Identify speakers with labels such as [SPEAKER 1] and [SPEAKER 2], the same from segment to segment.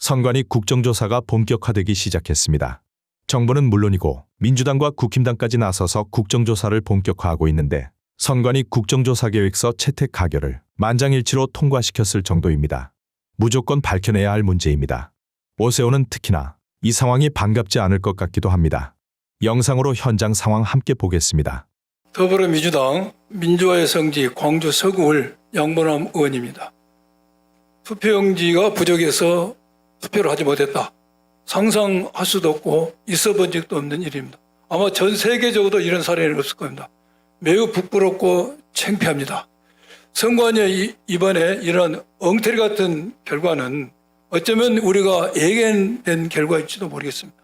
[SPEAKER 1] 선관위 국정조사가 본격화되기 시작했습니다. 정부는 물론이고 민주당과 국힘당까지 나서서 국정조사를 본격화하고 있는데 선관위 국정조사계획서 채택 가결을 만장일치로 통과시켰을 정도입니다. 무조건 밝혀내야 할 문제입니다. 오세훈은 특히나 이 상황이 반갑지 않을 것 같기도 합니다. 영상으로 현장 상황 함께 보겠습니다.
[SPEAKER 2] 더불어민주당 민주화의 성지 광주 서구을 양본암 의원입니다. 투표용지가 부족해서 투표를 하지 못했다. 상상할 수도 없고 있어 본 적도 없는 일입니다. 아마 전 세계적으로 이런 사례는 없을 겁니다. 매우 부끄럽고 창피합니다. 선관위 이번에 이런 엉터리 같은 결과는 어쩌면 우리가 예견된 결과일지도 모르겠습니다.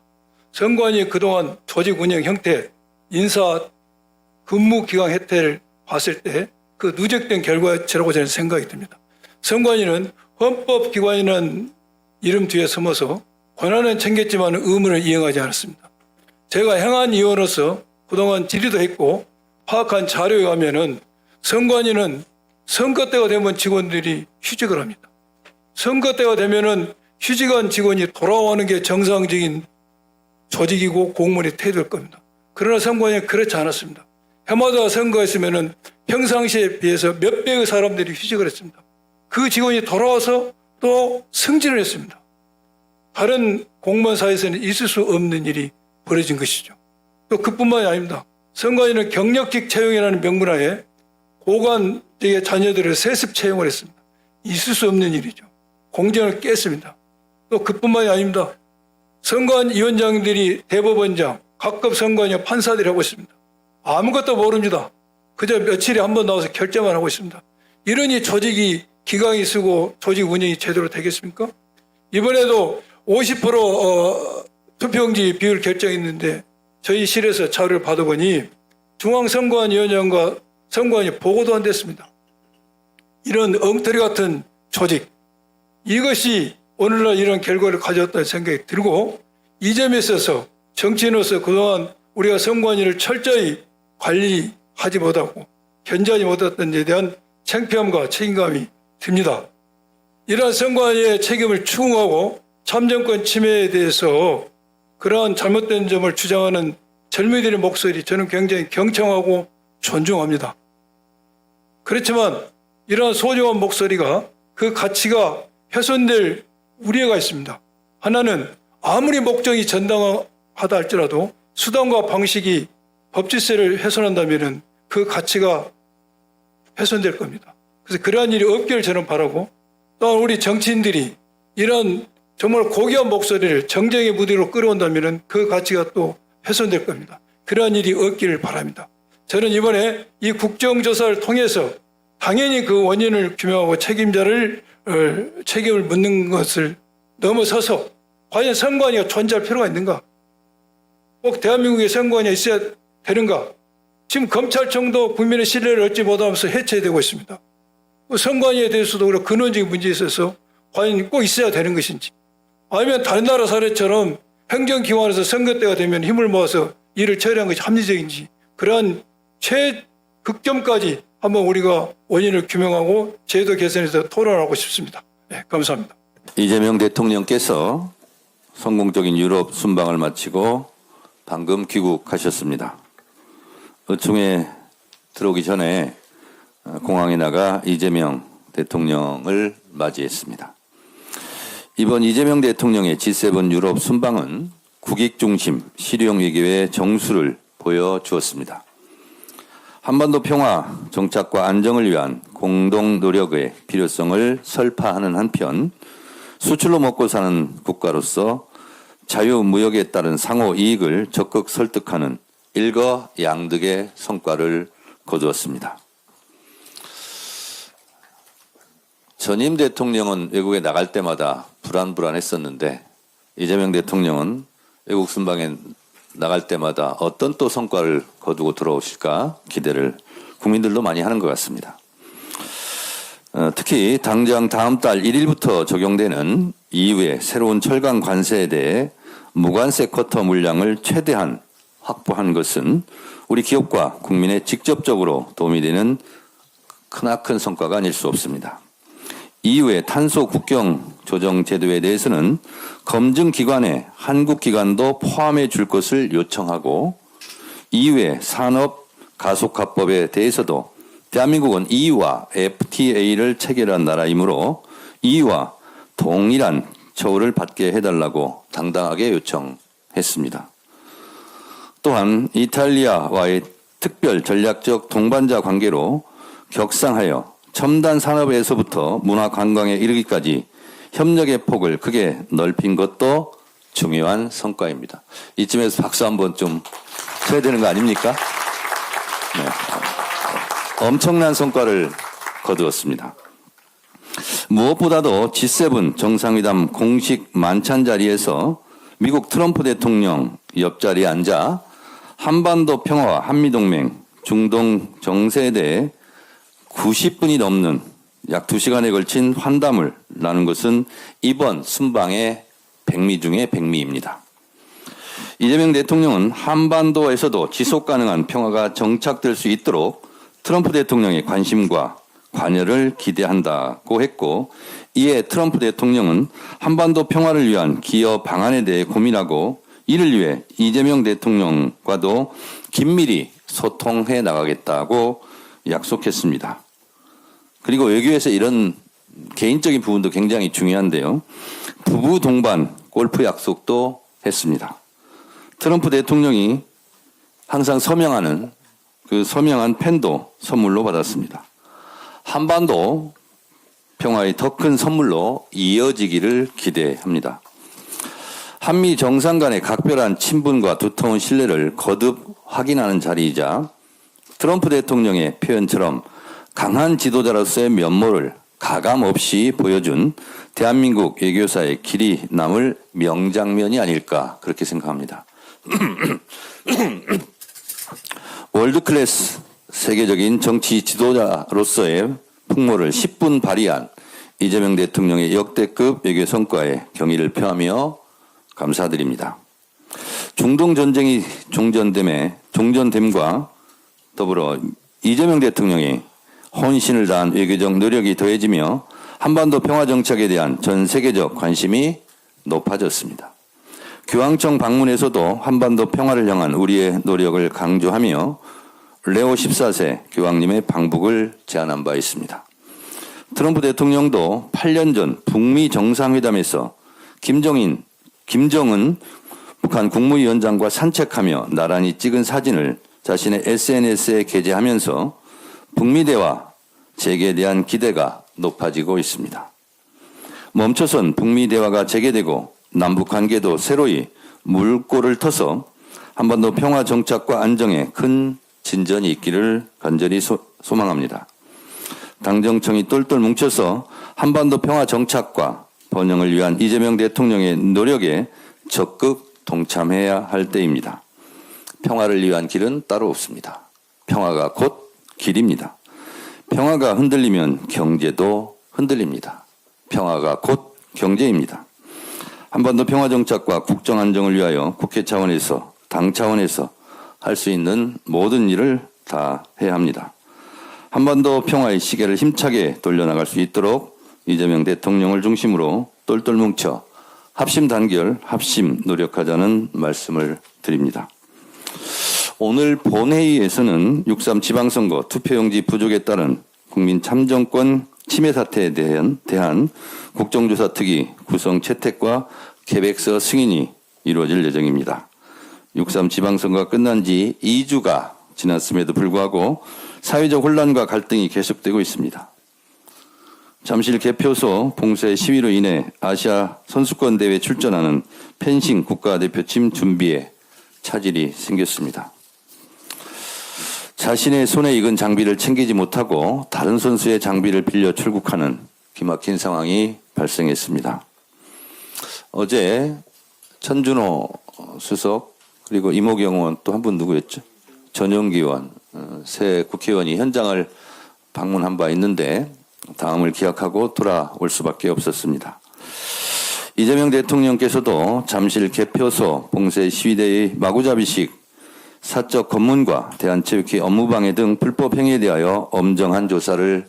[SPEAKER 2] 선관위 그동안 조직 운영 형태, 인사 근무 기간 혜택을 봤을 때 그 누적된 결과라고 저는 생각이 듭니다. 선관위는 헌법기관이라는 이름 뒤에 숨어서 권한은 챙겼지만 의무를 이행하지 않았습니다. 제가 행안 위원으로서 그동안 질의도 했고 파악한 자료에 가면은 선관위는 선거 때가 되면 직원들이 휴직을 합니다. 선거 때가 되면은 휴직한 직원이 돌아오는 게 정상적인 조직이고 공무원의 태도일 겁니다. 그러나 선관위는 그렇지 않았습니다. 해마다 선거했으면은 평상시에 비해서 몇 배의 사람들이 휴직을 했습니다. 그 직원이 돌아와서 또 승진을 했습니다. 다른 공무원 사회에서는 있을 수 없는 일이 벌어진 것이죠. 또 그뿐만이 아닙니다. 선관위는 경력직 채용이라는 명분하에 고관직의 자녀들을 세습 채용을 했습니다. 있을 수 없는 일이죠. 공정을 깼습니다. 또 그뿐만이 아닙니다. 선관위원장들이 대법원장, 각급 선관위 판사들이 하고 있습니다. 아무것도 모릅니다. 그저 며칠에 한 번 나와서 결정만 하고 있습니다. 이러니 조직이 기강이 쓰고 조직 운영이 제대로 되겠습니까? 이번에도 50% 투표용지 비율 결정했는데 저희 실에서 자료를 받아보니 중앙선관위원장과 선관위 보고도 안 됐습니다. 이런 엉터리 같은 조직, 이것이 오늘날 이런 결과를 가져왔다는 생각이 들고 이 점에 있어서 정치인으로서 그동안 우리가 선관위를 철저히 관리하지 못하고 견제하지 못했던 데 대한 창피함과 책임감이 듭니다. 이러한 선관위의 책임을 추궁하고 참정권 침해에 대해서 그러한 잘못된 점을 주장하는 젊은이들의 목소리 저는 굉장히 경청하고 존중합니다. 그렇지만 이러한 소중한 목소리가 그 가치가 훼손될 우려가 있습니다. 하나는 아무리 목적이 정당하다 할지라도 수단과 방식이 법질서를 훼손한다면 그 가치가 훼손될 겁니다. 그래서 그러한 일이 없기를 저는 바라고 또한 우리 정치인들이 이런 정말 고귀한 목소리를 정쟁의 무대로 끌어온다면 그 가치가 또 훼손될 겁니다. 그러한 일이 없기를 바랍니다. 저는 이번에 이 국정조사를 통해서 당연히 그 원인을 규명하고 책임을 묻는 것을 넘어서서 과연 선관위가 존재할 필요가 있는가? 꼭 대한민국에 선관위가 있어야 되는가? 지금 검찰청도 국민의 신뢰를 얻지 못하면서 해체되고 있습니다. 선관위에 대해서도 그렇고 근원적인 문제에 있어서 과연 꼭 있어야 되는 것인지 아니면 다른 나라 사례처럼 행정기관에서 선거 때가 되면 힘을 모아서 일을 처리한 것이 합리적인지 그러한 최극점까지 한번 우리가 원인을 규명하고 제도 개선에서 토론하고 싶습니다. 네, 감사합니다.
[SPEAKER 3] 이재명 대통령께서 성공적인 유럽 순방을 마치고 방금 귀국하셨습니다. 의총에 들어오기 전에 공항에 나가 이재명 대통령을 맞이했습니다. 이번 이재명 대통령의 G7 유럽 순방은 국익 중심 실용 외교의 정수를 보여주었습니다. 한반도 평화, 정착과 안정을 위한 공동 노력의 필요성을 설파하는 한편 수출로 먹고 사는 국가로서 자유무역에 따른 상호 이익을 적극 설득하는 일거양득의 성과를 거두었습니다. 전임 대통령은 외국에 나갈 때마다 불안했었는데 이재명 대통령은 외국 순방에 나갈 때마다 어떤 또 성과를 거두고 돌아오실까 기대를 국민들도 많이 하는 것 같습니다. 특히 당장 다음 달 1일부터 적용되는 이후의 새로운 철강 관세에 대해 무관세 쿼터 물량을 최대한 확보한 것은 우리 기업과 국민에 직접적으로 도움이 되는 크나큰 성과가 아닐 수 없습니다. 이후에 탄소 국경 조정 제도에 대해서는 검증기관에 한국 기관도 포함해 줄 것을 요청하고, 이후에 산업 가속화법에 대해서도 대한민국은 E와 FTA를 체결한 나라이므로 E와 동일한 처우를 받게 해달라고 당당하게 요청했습니다. 또한 이탈리아와의 특별 전략적 동반자 관계로 격상하여 첨단 산업에서부터 문화 관광에 이르기까지 협력의 폭을 크게 넓힌 것도 중요한 성과입니다. 이쯤에서 박수 한번 좀 쳐야 되는 거 아닙니까? 네. 엄청난 성과를 거두었습니다. 무엇보다도 G7 정상회담 공식 만찬 자리에서 미국 트럼프 대통령 옆자리에 앉아 한반도 평화와 한미동맹, 중동 정세에 대해 90분이 넘는 약 2시간에 걸친 환담을 나눈 것은 이번 순방의 백미 중의 백미입니다. 이재명 대통령은 한반도에서도 지속 가능한 평화가 정착될 수 있도록 트럼프 대통령의 관심과 관여를 기대한다고 했고, 이에 트럼프 대통령은 한반도 평화를 위한 기여 방안에 대해 고민하고 이를 위해 이재명 대통령과도 긴밀히 소통해 나가겠다고 약속했습니다. 그리고 외교에서 이런 개인적인 부분도 굉장히 중요한데요. 부부 동반 골프 약속도 했습니다. 트럼프 대통령이 항상 서명하는 그 서명한 펜도 선물로 받았습니다. 한반도 평화의 더 큰 선물로 이어지기를 기대합니다. 한미 정상 간의 각별한 친분과 두터운 신뢰를 거듭 확인하는 자리이자 트럼프 대통령의 표현처럼 강한 지도자로서의 면모를 가감 없이 보여준 대한민국 외교사의 길이 남을 명장면이 아닐까 그렇게 생각합니다. 월드클래스 세계적인 정치 지도자로서의 풍모를 10분 발휘한 이재명 대통령의 역대급 외교 성과에 경의를 표하며 감사드립니다. 중동 전쟁이 종전됨과 더불어 이재명 대통령이 혼신을 다한 외교적 노력이 더해지며 한반도 평화 정착에 대한 전 세계적 관심이 높아졌습니다. 교황청 방문에서도 한반도 평화를 향한 우리의 노력을 강조하며 레오 14세 교황님의 방북을 제안한 바 있습니다. 트럼프 대통령도 8년 전 북미 정상회담에서 김정은 북한 국무위원장과 산책하며 나란히 찍은 사진을 자신의 SNS에 게재하면서 북미 대화 재개에 대한 기대가 높아지고 있습니다. 멈춰선 북미 대화가 재개되고 남북 관계도 새로이 물꼬를 터서 한반도 평화 정착과 안정에 큰 진전이 있기를 간절히 소망합니다. 당정청이 똘똘 뭉쳐서 한반도 평화 정착과 번영을 위한 이재명 대통령의 노력에 적극 동참해야 할 때입니다. 평화를 위한 길은 따로 없습니다. 평화가 곧 길입니다. 평화가 흔들리면 경제도 흔들립니다. 평화가 곧 경제입니다. 한반도 평화 정착과 국정 안정을 위하여 국회 차원에서 당 차원에서 할 수 있는 모든 일을 다 해야 합니다. 한반도 평화의 시계를 힘차게 돌려나갈 수 있도록 이재명 대통령을 중심으로 똘똘 뭉쳐 합심 단결, 합심 노력하자는 말씀을 드립니다. 오늘 본회의에서는 6.3 지방선거 투표용지 부족에 따른 국민 참정권 침해 사태에 대한 국정조사 특위 구성 채택과 계획서 승인이 이루어질 예정입니다. 6.3 지방선거가 끝난 지 2주가 지났음에도 불구하고 사회적 혼란과 갈등이 계속되고 있습니다. 잠실 개표소 봉쇄 시위로 인해 아시아 선수권 대회에 출전하는 펜싱 국가대표팀 준비에 차질이 생겼습니다. 자신의 손에 익은 장비를 챙기지 못하고 다른 선수의 장비를 빌려 출국하는 기막힌 상황이 발생했습니다. 어제 천준호 수석 그리고 이모경 의원 또 한 분 누구였죠? 전용기 의원 새 국회의원이 현장을 방문한 바 있는데 다음을 기약하고 돌아올 수밖에 없었습니다. 이재명 대통령께서도 잠실 개표소 봉쇄 시위대의 마구잡이식 사적 검문과 대한체육회 업무방해 등 불법 행위에 대하여 엄정한 조사를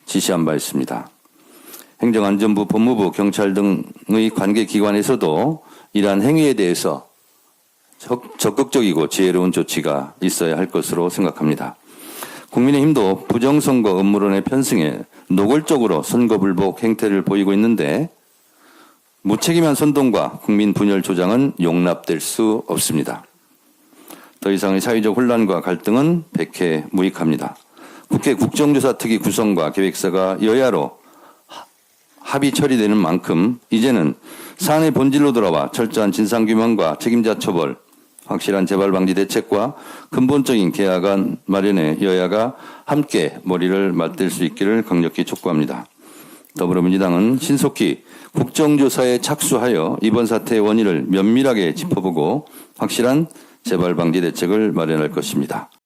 [SPEAKER 3] 지시한 바 있습니다. 행정안전부, 법무부, 경찰 등의 관계기관에서도 이러한 행위에 대해서 적극적이고 지혜로운 조치가 있어야 할 것으로 생각합니다. 국민의힘도 부정선거 음모론의 편승에 노골적으로 선거불복 행태를 보이고 있는데 무책임한 선동과 국민 분열 조장은 용납될 수 없습니다. 더 이상의 사회적 혼란과 갈등은 백해 무익합니다. 국회 국정조사 특위 구성과 계획서가 여야로 합의 처리되는 만큼 이제는 사안의 본질로 돌아와 철저한 진상규명과 책임자 처벌, 확실한 재발방지 대책과 근본적인 개혁안 마련에 여야가 함께 머리를 맞댈 수 있기를 강력히 촉구합니다. 더불어민주당은 신속히 국정조사에 착수하여 이번 사태의 원인을 면밀하게 짚어보고 확실한 재발방지 대책을 마련할 것입니다.